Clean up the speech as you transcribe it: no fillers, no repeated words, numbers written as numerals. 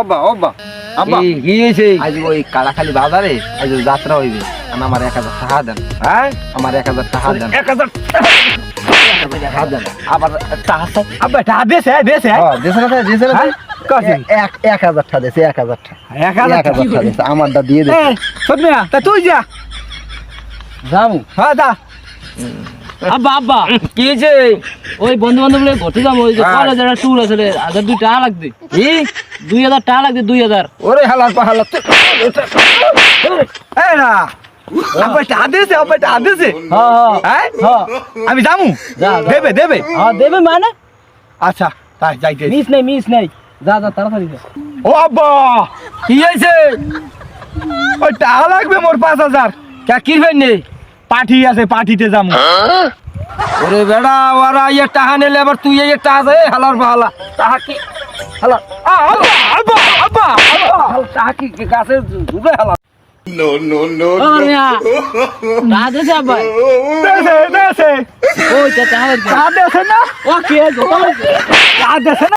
আব্বা আব্বা আব্বা কি হয়েছে? আজ ওই কালাখালী বাজারে আজ যাত্রা হইবে আমার 1000 টাকা দেন। হ্যাঁ আমার 1000 টাকা দেন। 1000 টাকা দেন। আবার টাকা চাই। আব্বা টা দেছে দেছে দেশে না দেশে না হ্যাঁ? কসি? 1000 টাকা দেছে 1000 টাকা। 1000 টাকা দেছে আমারটা দিয়ে দে। সদমিয়া তা তুই যা যাও। হ্যাঁ যা আব্বা আব্বা কি হয়েছে? ওই বন্ধু বান্ধব ঘুরতে যাবো ওই যে হ্যাঁ। কলেজের ট্যুর আছে 2 টাকা লাগবে। কি 2000 টাকা লাগবে 2000। ওরে হালাল পাহালা এই না আব্বা টা দেছে আব্বা টা দেছে হ্যাঁ হ্যাঁ আমি যামু যা, যা। দেবে দেবে হ্যাঁ দেবে মানে আচ্ছা তাই যাইতে মিস নাই যা যা তাড়াতাড়ি যা। ও আব্বা কি হয়েছে? ওই টাকা লাগবে মোর 5000 কে কিরবেন নেই? পাঠি আছে পাঠিতে যামু ওরে বেড়া ওরা ইয়ে টাকা নিলে আবার তুই এই টাকা দে হালার বাহালা টাকা কি হালা আব্বা আব্বা আব্বা টাকা কি গাছে ঢুকে হালা No, no, no. আমার মিয়া টাকা দিছে আব্বা দেছে দেছে ওই টাকা টাকা দেছে না ও কে টাকা দেছে না